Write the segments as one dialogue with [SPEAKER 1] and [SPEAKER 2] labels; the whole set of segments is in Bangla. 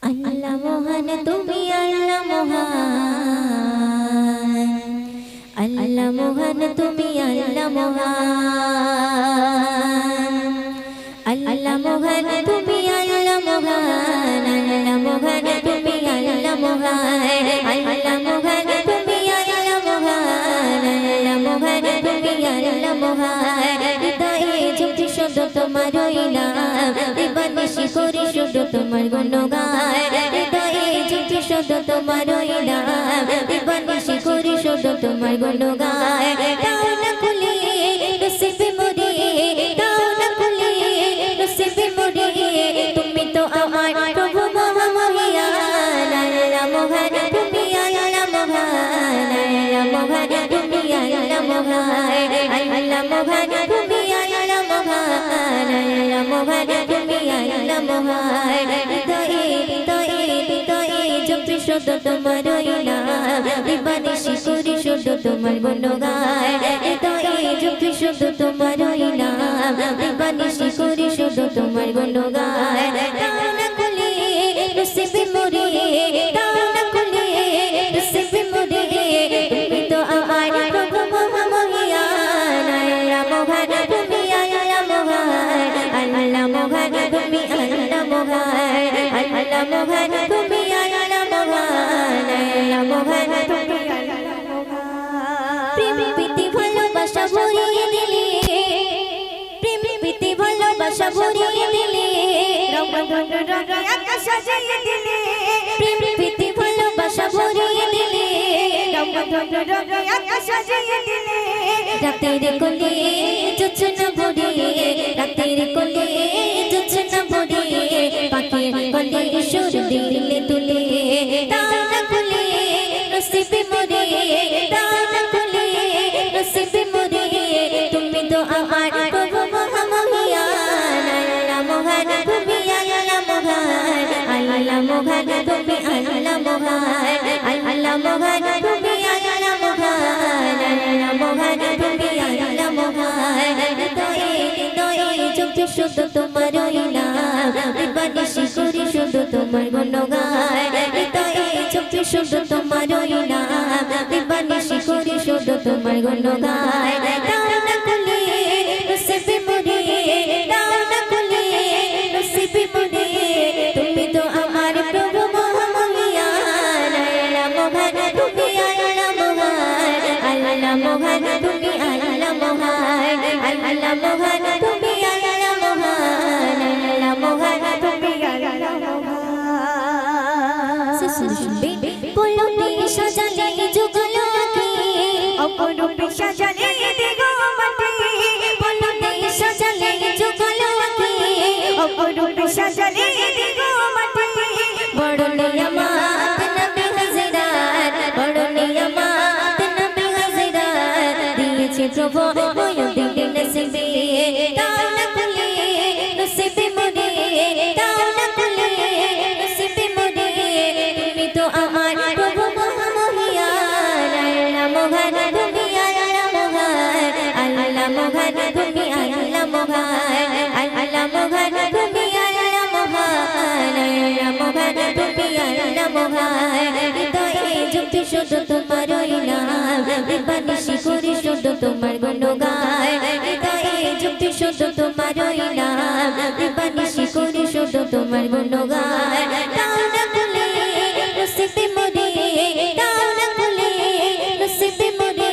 [SPEAKER 1] আল্লাহ মহান তুমি আল্লাহ মহান, আল্লাহ মহান তুমি আল্লাহ মহান, আল্লাহ মহান তুমি আল্লাহ মহান, আল্লাহ মহান তুমি আল্লাহ মহান, আল্লাহ মহান তুমি আল্লাহ মহান, আল্লাহ মহান তুমি আল্লাহ মহান। হৃদয়ে জ্যোতি শুধু তোমারই নাম, দিবানিশি করি শুধু তোমার গুণগান। হৃদয়ে জ্যোতি শুধু তোমারই নাম, দিবানিশি করি শুধু তোমার গুণগান। দাও না খুলে নসিবে মোরে, দাও না খুলে নসিবে মোরে, তুমি তো আমার প্রভু মহামহিয়ান। আল্লাহ মহান তুমি আল্লাহ মহান, আল্লাহ মহান তুমি আল্লাহ মহান, আল্লাহ মহান তুমি আল্লাহ মহান, আল্লাহ মহান তুমি আল্লাহ মহান। হৃদয়ে হৃদয়ে হৃদয়ে জপি শুধু তোমারই নাম, দিবানিশি করি শুধু তোমার গুণগান। হৃদয়ে জপি শুধু তোমারই নাম, দিবানিশি করি শুধু তোমার গুণগান। দাও না খুলে নসিবে মোরে, দাও না খুলে নসিবে মোরে, তুমি তো আমার প্রভু মহামহিয়ান। আল্লাহ মহান তুমি আল্লাহ মহান, আল্লাহ মহান তুমি আল্লাহ মহান, আল্লাহ মহান তুমি আল্লাহ মহান, আল্লাহ মহান তুমি আল্লাহ মহান। প্রেম প্রীতি ভালোবাসা ভরিয়ে দিলে, প্রেম প্রীতি ভালোবাসা ভরিয়ে দিলে, আকাশ সাজিয়ে দিলে, প্রেম প্রীতি ভালোবাসা ভরিয়ে দিলে, আকাশ সাজিয়ে দিলে। রাতের কোলে জোছনা ভরে, রাতের কোলে জোছনা ভরে, পাখির কোলে সুর দিলে তুলে। দাও না খুলে নসিবে মোরে, দাও না খুলে নসিবে মোরে, তুমি তো আমার প্রভু মহামহিয়ান। আল্লাহ মহান তুমি আল্লাহ মহান, আল্লাহ মহান তুমি আল্লাহ মহান, আল্লাহ মহান তুমি আল্লাহ মহান, আল্লাহ মহান তুমি আল্লাহ মহান। হৃদয়ে হৃদয়ে জপি শুধু তোমারই নাম, দিবানিশি করি শুধু তোমার গুণগান। হৃদয়ে জপি শুধু তোমারই নাম, দিবানিশি করি শুধু তোমার গুণগান। দাও না খুলে নসিবে মোরে, দাও না খুলে নসিবে মোরে, তুমি তো আমার প্রভু মহামহিয়ান। আল্লাহ মহান তুমি আল্লাহ মহান, আল্লাহ মহান তুমি আল্লাহ মহান, আল্লাহ মহান তুমি আল্লাহ মহান, আল্লাহ মহান তুমি আল্লাহ মহান। সুসুবে পলকে সাজালে যুগলকে, অপরূপে সাজালে দিগো মাটি, পলকে সাজালে যুগলকে, অপরূপে সাজালে দিগো মাটি। বড় নিয়ামত নবী হাজিরাত, বড় নিয়ামত নবী হাজিরাত, দিয়েছে প্রভু ময়ূরী নসিবে। দাও না খুলে নসিবে মোরে, দাও না খুলে নসিবে মোরে, তুমি তো আমার প্রভু মহামহিয়ান। আল্লাহ মহান তুমি আল্লাহ মহান, আল্লাহ মহান তুমি আল্লাহ মহান, আল্লাহ মহান তুমি আল্লাহ মহান, আল্লাহ মহান তুমি আল্লাহ মহান। হৃদয়ে জপি শুধু তোমারই নাম, দিবানিশি করি শুধু তোমার গুণগান। হৃদয়ে জপি শুধু তোমারই নাম, দিবানিশি করি শুধু তোমার গুণগান। দাও না খুলে নসিবে মোরে, দাও না খুলে নসিবে মোরে,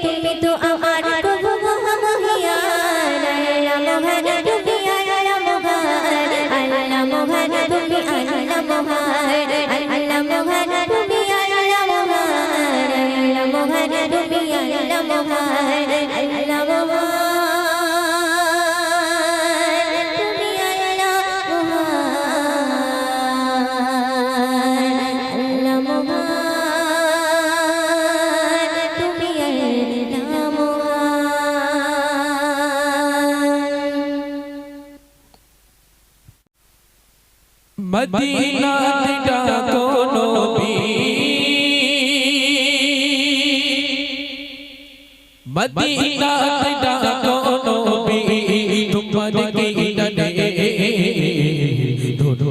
[SPEAKER 1] তুমি তো আমার প্রভু মহামহিয়ান। আল্লাহ মহান তুমি আল্লাহ মহান, আল্লাহ মহান তুমি আল্লাহ মহান, আল্লাহ মহান তুমি আল্লাহ মহান, আল্লাহ মহান তুমি আল্লাহ মহান, আল্লাহ মহান তুমি আল্লাহ মহান, আল্লাহ মহান তুমি আল্লাহ মহান।
[SPEAKER 2] মদিনা ডাকো নবী, মদিনা ডাকো নবী, তোমার কি ডানে ধুরো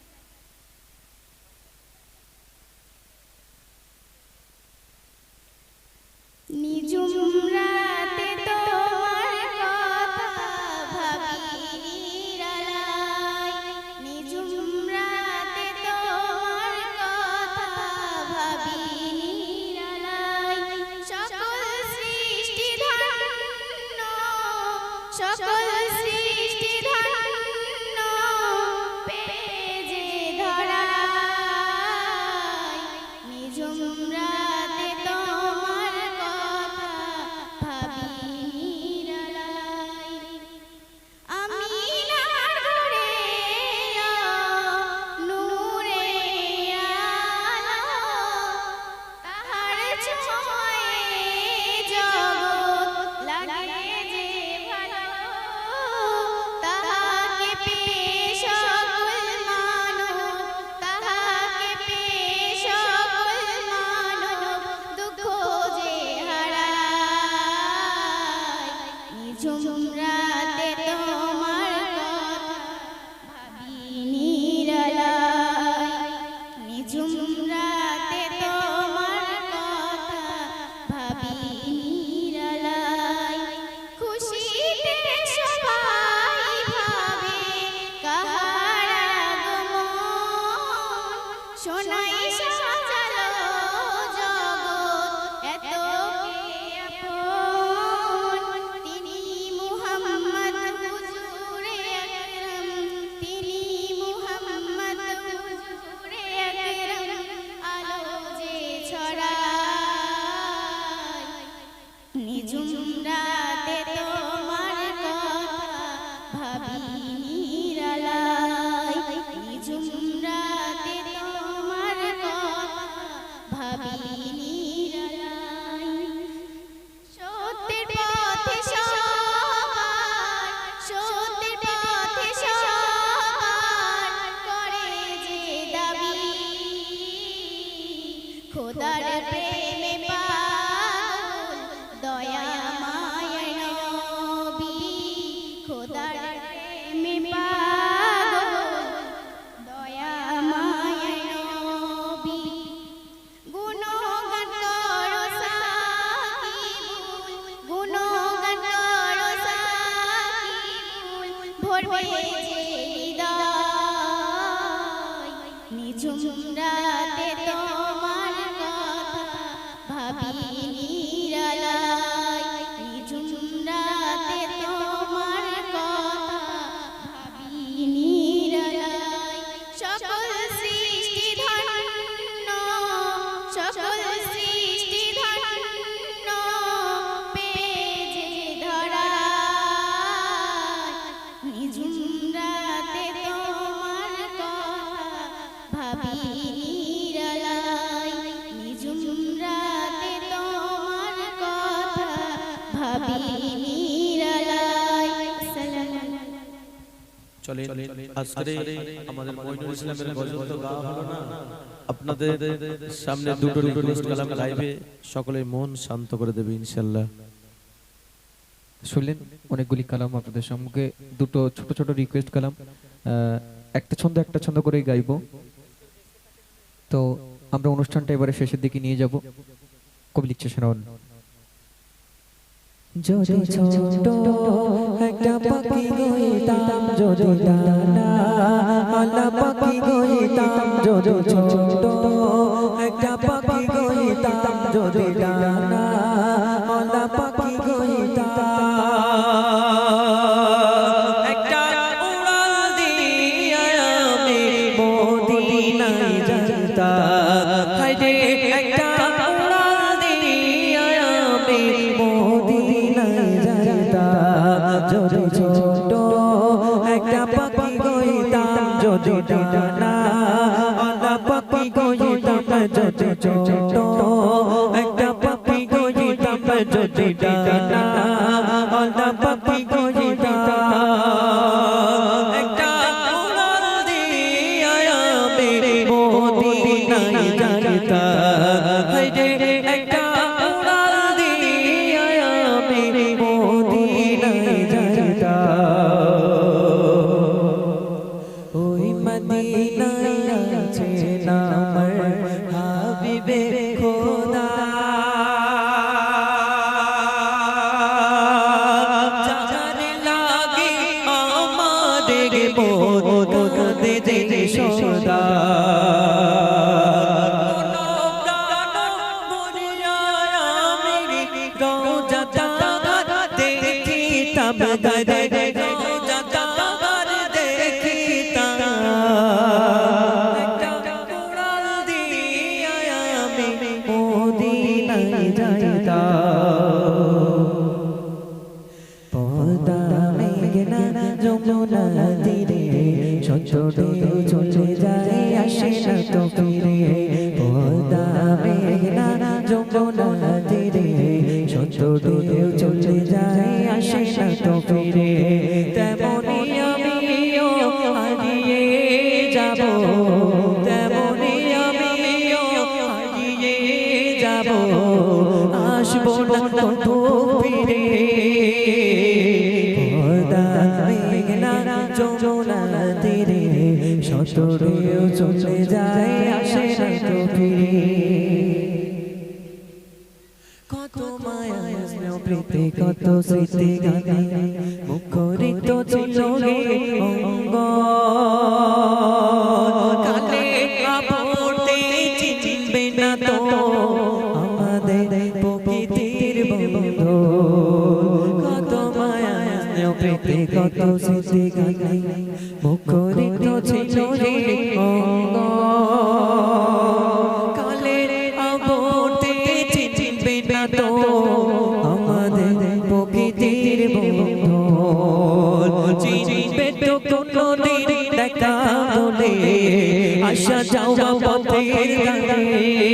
[SPEAKER 3] সোনাই সাজালো জগৎ এত আপন তিনি মুহাম্মদ হুজুরে আকরাম তিনি মুহাম্মদ হুজুরে আকরাম আলো যে ছড়ায় নিঝুম রাতে তোমার কথা ভাবি নিরালাই নিঝুম রাতে তোমার কথা ভাবি নিরালাই সত্যের পথে সবার সত্যের পথে সবার করে যে দাবি খোদার প্রেমে পাগল দয়া মায়ার নবী খোদার প্রেমে পাগল দয়া মায়ার নবী গুণগান করো সাকিবুল গুণগান করো সাকিবুল ভরবে যে হৃদয় নিঝুম রাতে তোমার কথা ভাবি নিরালাই নিঝুম রাতে তোমার কথা ভাবি নিরালাই সকল সৃষ্টি ধন্য সকল সৃষ্টি ধন্য পেয়ে যে ধরায় নিঝুম রাতে তোমার কথা ভাবি নিরালাই নিঝুম রাতে তোমার কথা ভাবি নিরালাই
[SPEAKER 4] চলে আজকে আমাদের মইনুল ইসলামের গজল তো গাওয়া হলো না আপনাদের সামনে দুটো রিকোয়েস্ট কালাম গাইবে সকলে মন শান্ত করে দেবে ইনশাআল্লাহ
[SPEAKER 5] শুনলেন অনেকগুলি কালাম আপনাদের সম্মুখে দুটো ছোট ছোট রিকোয়েস্ট কালাম একটা ছন্দ করেই গাইবো তো আমরা অনুষ্ঠানটা এবারে শেষের দিকে নিয়ে যাব কবি লিখছে শোনান
[SPEAKER 6] যদি ছোট একটা পাখি গইতাম যদি ডানা আলা পাখি গইতাম যদি ছোট একটা পাখি গইতাম যদি ডানা আলা পাখি গইতাম একটা উড়াল দিয়া আমি মদিনায় যাইতাম হায়রে একটা উড়াল দিয়া আমি মদিনায় যাইতাম যদি ছোট একটা পাখি গইতাম যদি ডানা আলা পাখি গইতাম যদি ছোট একটা পাখি গইতাম যদি ডানা আলা পাখি গইতাম একটা উড়াল দিয়া আমি মদিনায় যাইতাম হায়রে একটা উড়াল দিয়া আমি মদিনায় যাইতাম ওই মদিনায় আছে আমার হাবিবে খোদা জানে লাগে আমাদের মন কাঁদে যে সদা দেখিতাম মদিনায় যাইতাম পদ্মা মেঘনা যমুনা তীরে ছোটে চলে যায় আসে না তো ফিরে পদ্মা মেঘনা যমুনা তীরে ছোটে চলে যায় আসে না তো ফিরে তেমনি আমিও হারিয়ে যাব তেমনি আমিও হারিয়ে যাব আসবো না তো ফিরে পদ্মা মেঘনা যমুনা তীরে ছোটে চলে যায় আসে না তো ফিরে কত মায়া প্রীতি কত স্মৃতি গানে মুখরিত ছিল রে অঙ্গ কালে আপন কত স্মৃতি গানে মুখরিত ছিল রে অঙ্গ কালের আবর্তে চিনবে না তো আমাদের প্রকৃতির বন্ধু চিনবে তো কোনদিন দেখা বলে আসা যাওয়া পথের গানে